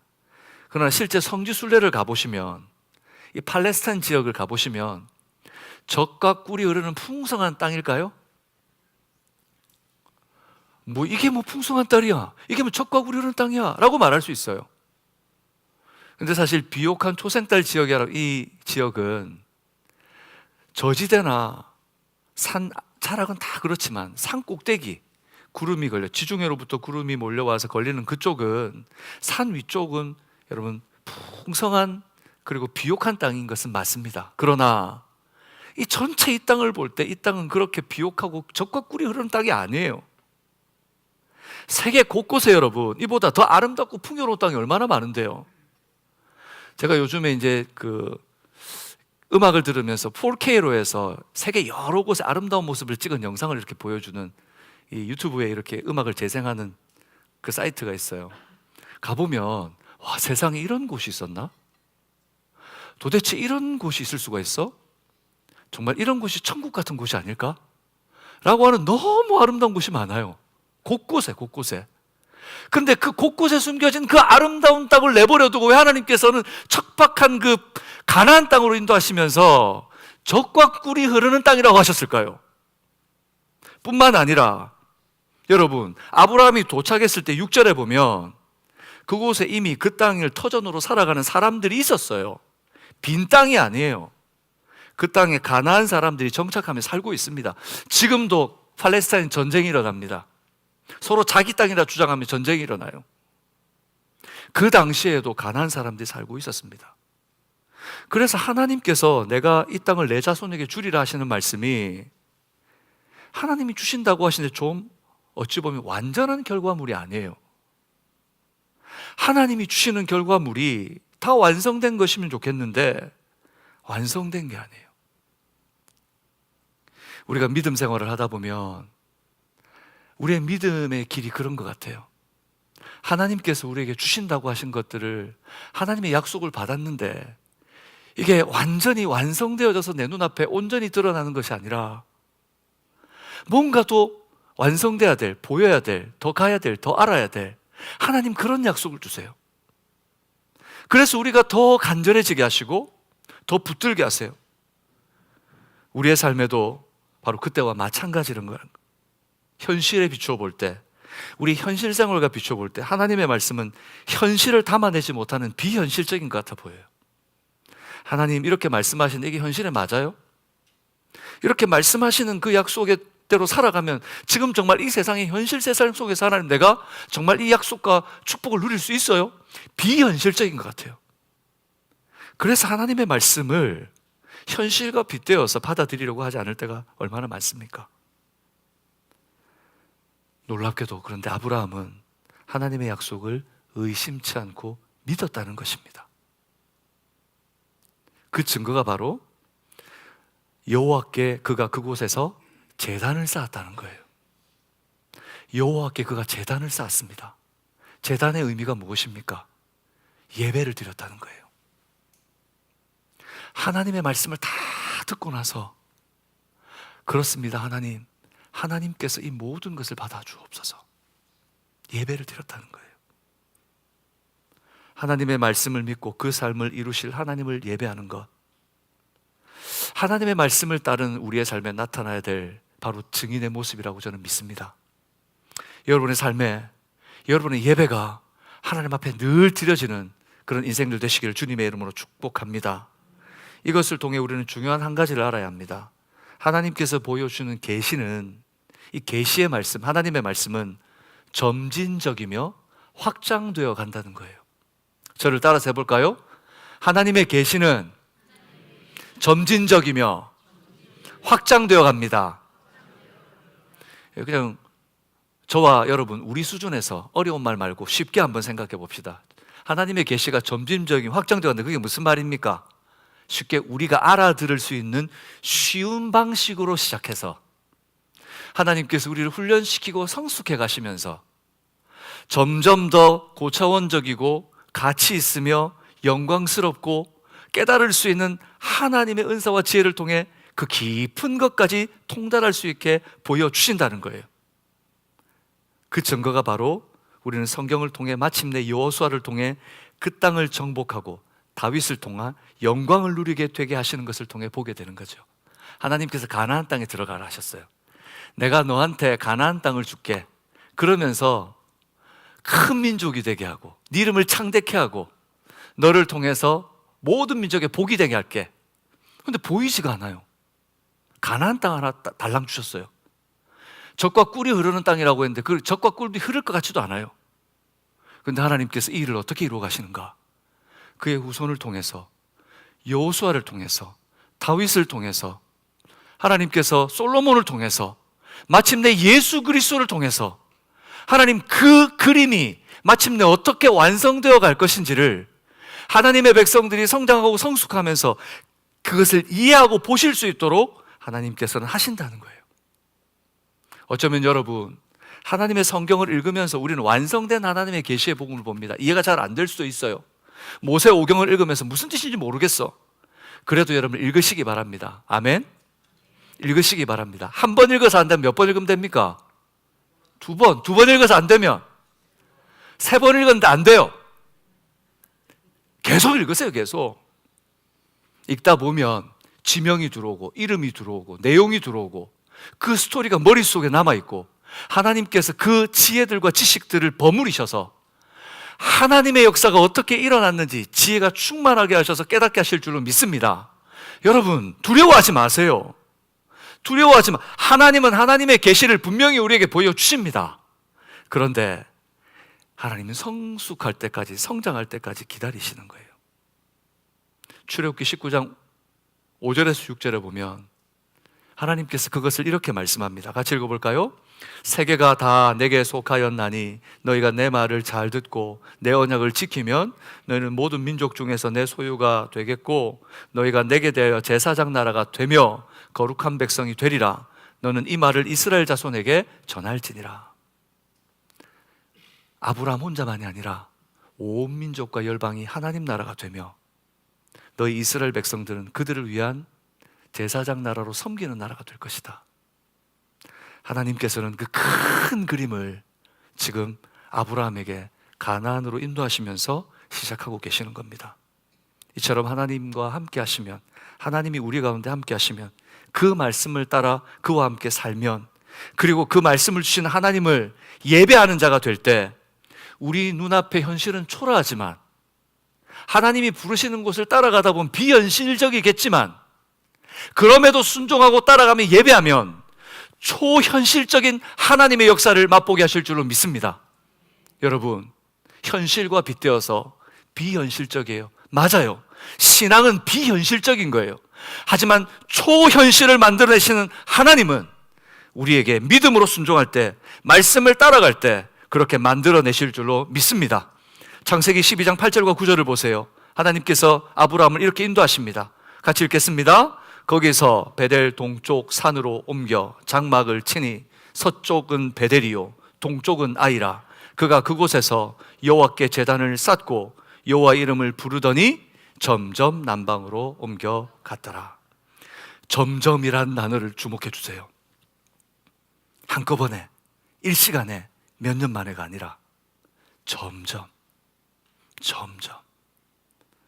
Speaker 1: 그러나 실제 성지 순례를 가보시면, 이 팔레스타인 지역을 가보시면 젖과 꿀이 흐르는 풍성한 땅일까요? 이게 풍성한 땅이야, 이게 젖과 꿀이 흐르는 땅이야 라고 말할 수 있어요. 근데 사실 비옥한 초생딸 지역이라, 이 지역은 저지대나 산 자락은 다 그렇지만 산 꼭대기, 구름이 걸려, 지중해로부터 구름이 몰려와서 걸리는 그쪽은, 산 위쪽은 여러분 풍성한 그리고 비옥한 땅인 것은 맞습니다. 그러나 이 전체 이 땅을 볼 때 이 땅은 그렇게 비옥하고 젖과 꿀이 흐르는 땅이 아니에요. 세계 곳곳에 여러분 이보다 더 아름답고 풍요로운 땅이 얼마나 많은데요. 제가 요즘에 이제 그 음악을 들으면서 4K로 해서 세계 여러 곳의 아름다운 모습을 찍은 영상을 이렇게 보여주는, 이 유튜브에 이렇게 음악을 재생하는 그 사이트가 있어요. 가보면 와, 세상에 이런 곳이 있었나? 도대체 이런 곳이 있을 수가 있어? 정말 이런 곳이 천국 같은 곳이 아닐까? 라고 하는 너무 아름다운 곳이 많아요. 곳곳에. 그런데 그 곳곳에 숨겨진 그 아름다운 땅을 내버려 두고 왜 하나님께서는 척박한 그 가나안 땅으로 인도하시면서 젖과 꿀이 흐르는 땅이라고 하셨을까요? 뿐만 아니라 여러분, 아브라함이 도착했을 때 6절에 보면 그곳에 이미 그 땅을 터전으로 살아가는 사람들이 있었어요. 빈 땅이 아니에요. 그 땅에 가나안 사람들이 정착하며 살고 있습니다. 지금도 팔레스타인 전쟁이 일어납니다. 서로 자기 땅이라 주장하며 전쟁이 일어나요. 그 당시에도 가나안 사람들이 살고 있었습니다. 그래서 하나님께서 내가 이 땅을 내 자손에게 주리라 하시는 말씀이, 하나님이 주신다고 하시는데 좀 어찌 보면 완전한 결과물이 아니에요. 하나님이 주시는 결과물이 다 완성된 것이면 좋겠는데 완성된 게 아니에요. 우리가 믿음 생활을 하다 보면 우리의 믿음의 길이 그런 것 같아요. 하나님께서 우리에게 주신다고 하신 것들을, 하나님의 약속을 받았는데 이게 완전히 완성되어져서 내 눈앞에 온전히 드러나는 것이 아니라 뭔가 또 완성돼야 될, 보여야 될, 더 가야 될, 더 알아야 될, 하나님 그런 약속을 주세요. 그래서 우리가 더 간절해지게 하시고 더 붙들게 하세요. 우리의 삶에도 바로 그때와 마찬가지인 거예요. 현실에 비추어 볼 때, 우리 현실 생활과 비추어 볼 때 하나님의 말씀은 현실을 담아내지 못하는 비현실적인 것 같아 보여요. 하나님 이렇게 말씀하시는 이게 현실에 맞아요? 이렇게 말씀하시는 그 약속대로 살아가면 지금 정말 이 세상의 현실 세상 속에서 하나님 내가 정말 이 약속과 축복을 누릴 수 있어요? 비현실적인 것 같아요. 그래서 하나님의 말씀을 현실과 빗대어서 받아들이려고 하지 않을 때가 얼마나 많습니까? 놀랍게도 그런데 아브라함은 하나님의 약속을 의심치 않고 믿었다는 것입니다. 그 증거가 바로 여호와께 그가 그곳에서 제단을 쌓았다는 거예요. 여호와께 그가 제단을 쌓았습니다. 제단의 의미가 무엇입니까? 예배를 드렸다는 거예요. 하나님의 말씀을 다 듣고 나서 그렇습니다 하나님, 하나님께서 이 모든 것을 받아주옵소서 예배를 드렸다는 거예요. 하나님의 말씀을 믿고 그 삶을 이루실 하나님을 예배하는 것, 하나님의 말씀을 따른 우리의 삶에 나타나야 될 바로 증인의 모습이라고 저는 믿습니다. 여러분의 삶에 여러분의 예배가 하나님 앞에 늘 드려지는 그런 인생들 되시기를 주님의 이름으로 축복합니다. 이것을 통해 우리는 중요한 한 가지를 알아야 합니다. 하나님께서 보여주는 계시는, 이 계시의 말씀, 하나님의 말씀은 점진적이며 확장되어 간다는 거예요. 저를 따라서 해볼까요? 하나님의 계시는 점진적이며 확장되어 갑니다. 그냥 저와 여러분, 우리 수준에서 어려운 말 말고 쉽게 한번 생각해 봅시다. 하나님의 계시가 점진적인 확장되어 간다. 그게 무슨 말입니까? 쉽게 우리가 알아들을 수 있는 쉬운 방식으로 시작해서 하나님께서 우리를 훈련시키고 성숙해 가시면서 점점 더 고차원적이고 가치 있으며 영광스럽고 깨달을 수 있는 하나님의 은사와 지혜를 통해 그 깊은 것까지 통달할 수 있게 보여주신다는 거예요. 그 증거가 바로 우리는 성경을 통해 마침내 여호수아를 통해 그 땅을 정복하고 다윗을 통한 영광을 누리게 되게 하시는 것을 통해 보게 되는 거죠. 하나님께서 가나안 땅에 들어가라 하셨어요. 내가 너한테 가나안 땅을 줄게. 그러면서 큰 민족이 되게 하고 네 이름을 창대케 하고 너를 통해서 모든 민족에 복이 되게 할게. 근데 보이지가 않아요. 가나안 땅 하나 달랑 주셨어요. 젖과 꿀이 흐르는 땅이라고 했는데 그 젖과 꿀이 흐를 것 같지도 않아요. 그런데 하나님께서 이 일을 어떻게 이루어 가시는가? 그의 후손을 통해서, 여호수아를 통해서, 다윗을 통해서, 하나님께서 솔로몬을 통해서, 마침내 예수 그리스도를 통해서 하나님 그 그림이 마침내 어떻게 완성되어 갈 것인지를 하나님의 백성들이 성장하고 성숙하면서 그것을 이해하고 보실 수 있도록 하나님께서는 하신다는 거예요. 어쩌면 여러분, 하나님의 성경을 읽으면서 우리는 완성된 하나님의 계시의 복음을 봅니다. 이해가 잘 안 될 수도 있어요. 모세 오경을 읽으면서 무슨 뜻인지 모르겠어. 그래도 여러분 읽으시기 바랍니다. 아멘? 읽으시기 바랍니다. 한 번 읽어서 안 되면 몇 번 읽으면 됩니까? 두 번 읽어서 안 되면 세 번 읽었는데 안 돼요. 계속 읽으세요. 계속 읽다 보면 지명이 들어오고 이름이 들어오고 내용이 들어오고 그 스토리가 머릿속에 남아있고 하나님께서 그 지혜들과 지식들을 버무리셔서 하나님의 역사가 어떻게 일어났는지 지혜가 충만하게 하셔서 깨닫게 하실 줄로 믿습니다. 여러분 두려워하지 마세요. 두려워하지 마. 하나님은 하나님의 계시를 분명히 우리에게 보여주십니다. 그런데 하나님은 성숙할 때까지, 성장할 때까지 기다리시는 거예요. 출애굽기 19장 5절에서 6절에 보면 하나님께서 그것을 이렇게 말씀합니다. 같이 읽어볼까요? 세계가 다 내게 속하였나니 너희가 내 말을 잘 듣고 내 언약을 지키면 너희는 모든 민족 중에서 내 소유가 되겠고 너희가 내게 대하여 제사장 나라가 되며 거룩한 백성이 되리라. 너는 이 말을 이스라엘 자손에게 전할지니라. 아브라함 혼자만이 아니라 온 민족과 열방이 하나님 나라가 되며 너희 이스라엘 백성들은 그들을 위한 제사장 나라로 섬기는 나라가 될 것이다. 하나님께서는 그 큰 그림을 지금 아브라함에게 가나안으로 인도하시면서 시작하고 계시는 겁니다. 이처럼 하나님과 함께 하시면, 하나님이 우리 가운데 함께 하시면, 그 말씀을 따라 그와 함께 살면, 그리고 그 말씀을 주신 하나님을 예배하는 자가 될 때 우리 눈앞의 현실은 초라하지만 하나님이 부르시는 곳을 따라가다 보면 비현실적이겠지만 그럼에도 순종하고 따라가며 예배하면 초현실적인 하나님의 역사를 맛보게 하실 줄로 믿습니다. 여러분, 현실과 빗대어서 비현실적이에요. 맞아요. 신앙은 비현실적인 거예요. 하지만 초현실을 만들어내시는 하나님은 우리에게 믿음으로 순종할 때, 말씀을 따라갈 때 그렇게 만들어내실 줄로 믿습니다. 창세기 12장 8절과 9절을 보세요. 하나님께서 아브라함을 이렇게 인도하십니다. 같이 읽겠습니다. 거기서 베델 동쪽 산으로 옮겨 장막을 치니 서쪽은 베델이요 동쪽은 아이라. 그가 그곳에서 여호와께 제단을 쌓고 여호와 이름을 부르더니 점점 남방으로 옮겨갔더라. 점점이란 단어를 주목해 주세요. 한꺼번에 일시간에 몇 년 만에가 아니라 점점.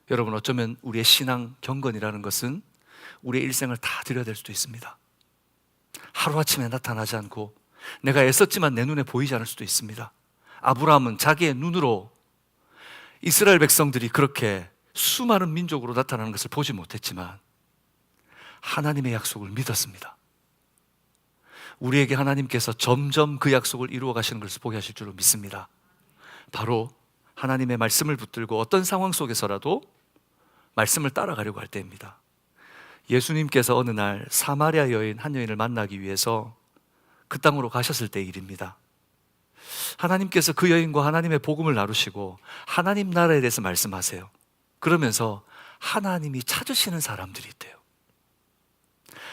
Speaker 1: 여러분, 어쩌면 우리의 신앙 경건이라는 것은 우리의 일생을 다 드려야 될 수도 있습니다. 하루아침에 나타나지 않고 내가 애썼지만 내 눈에 보이지 않을 수도 있습니다. 아브라함은 자기의 눈으로 이스라엘 백성들이 그렇게 수많은 민족으로 나타나는 것을 보지 못했지만 하나님의 약속을 믿었습니다. 우리에게 하나님께서 점점 그 약속을 이루어 가시는 것을 보게 하실 줄로 믿습니다. 바로 하나님의 말씀을 붙들고 어떤 상황 속에서라도 말씀을 따라가려고 할 때입니다. 예수님께서 어느 날 사마리아 여인 한 여인을 만나기 위해서 그 땅으로 가셨을 때 일입니다. 하나님께서 그 여인과 하나님의 복음을 나누시고 하나님 나라에 대해서 말씀하세요. 그러면서 하나님이 찾으시는 사람들이 있대요.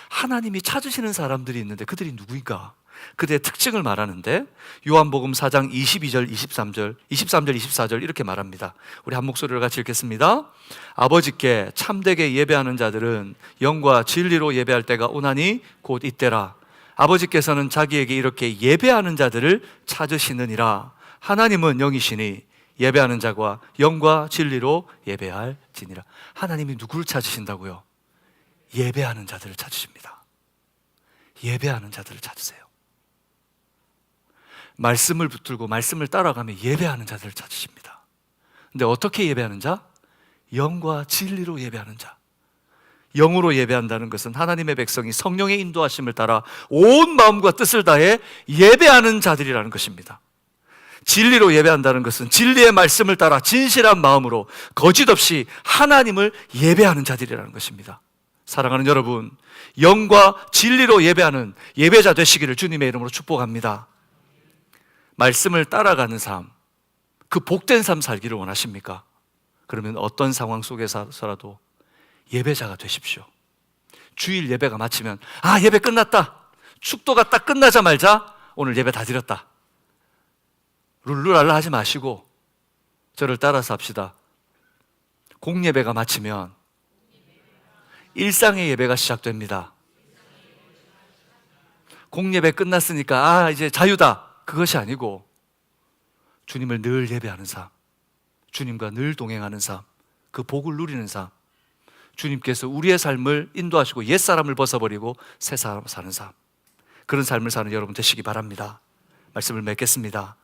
Speaker 1: 하나님이 찾으시는 사람들이 있는데 그들이 누구인가? 그들의 특징을 말하는데 요한복음 4장 22절, 23절, 24절 이렇게 말합니다. 우리 한 목소리로 같이 읽겠습니다. 아버지께 참되게 예배하는 자들은 영과 진리로 예배할 때가 오나니 곧 이때라. 아버지께서는 자기에게 이렇게 예배하는 자들을 찾으시느니라. 하나님은 영이시니 예배하는 자가 영과 진리로 예배할지니라. 하나님이 누구를 찾으신다고요? 예배하는 자들을 찾으십니다. 예배하는 자들을 찾으세요. 말씀을 붙들고 말씀을 따라가며 예배하는 자들을 찾으십니다. 근데 어떻게 예배하는 자? 영과 진리로 예배하는 자. 영으로 예배한다는 것은 하나님의 백성이 성령의 인도하심을 따라 온 마음과 뜻을 다해 예배하는 자들이라는 것입니다. 진리로 예배한다는 것은 진리의 말씀을 따라 진실한 마음으로 거짓 없이 하나님을 예배하는 자들이라는 것입니다. 사랑하는 여러분, 영과 진리로 예배하는 예배자 되시기를 주님의 이름으로 축복합니다. 말씀을 따라가는 삶, 그 복된 삶 살기를 원하십니까? 그러면 어떤 상황 속에서라도 예배자가 되십시오. 주일 예배가 마치면 예배 끝났다, 축도가 딱 끝나자마자 오늘 예배 다 드렸다, 룰루랄라 하지 마시고 저를 따라서 합시다. 공예배가 마치면 일상의 예배가 시작됩니다. 공예배 끝났으니까 이제 자유다, 그것이 아니고 주님을 늘 예배하는 삶, 주님과 늘 동행하는 삶, 그 복을 누리는 삶, 주님께서 우리의 삶을 인도하시고 옛사람을 벗어버리고 새사람 사는 삶, 그런 삶을 사는 여러분 되시기 바랍니다. 말씀을 맺겠습니다.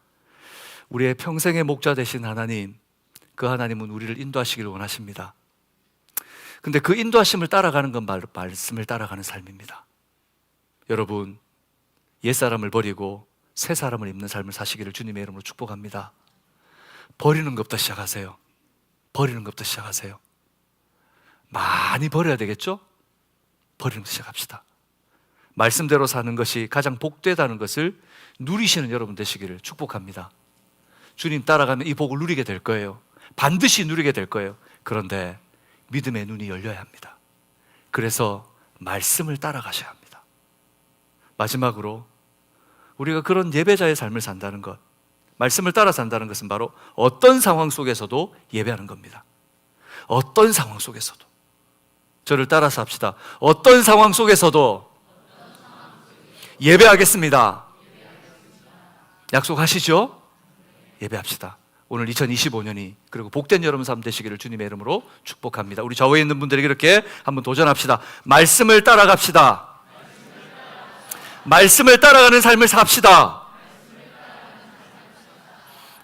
Speaker 1: 우리의 평생의 목자 되신 하나님, 그 하나님은 우리를 인도하시기를 원하십니다. 근데 그 인도하심을 따라가는 건 바로 말씀을 따라가는 삶입니다. 여러분, 옛사람을 버리고 새사람을 입는 삶을 사시기를 주님의 이름으로 축복합니다. 버리는 것부터 시작하세요. 버리는 것부터 시작하세요. 많이 버려야 되겠죠? 버리는 것부터 시작합시다. 말씀대로 사는 것이 가장 복되다는 것을 누리시는 여러분 되시기를 축복합니다. 주님 따라가면 이 복을 누리게 될 거예요. 반드시 누리게 될 거예요. 그런데 믿음의 눈이 열려야 합니다. 그래서 말씀을 따라가셔야 합니다. 마지막으로 우리가 그런 예배자의 삶을 산다는 것, 말씀을 따라 산다는 것은 바로 어떤 상황 속에서도 예배하는 겁니다. 어떤 상황 속에서도. 저를 따라서 합시다. 어떤 상황 속에서도 예배하겠습니다. 약속하시죠? 예배합시다. 오늘 2025년이 그리고 복된 여러분 삶 되시기를 주님의 이름으로 축복합니다. 우리 좌우에 있는 분들에게 이렇게 한번 도전합시다. 말씀을 따라갑시다. 말씀을 따라가는 삶을 삽시다.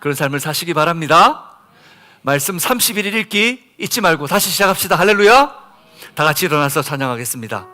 Speaker 1: 그런 삶을 사시기 바랍니다. 말씀 31일 읽기 잊지 말고 다시 시작합시다. 할렐루야. 다 같이 일어나서 찬양하겠습니다.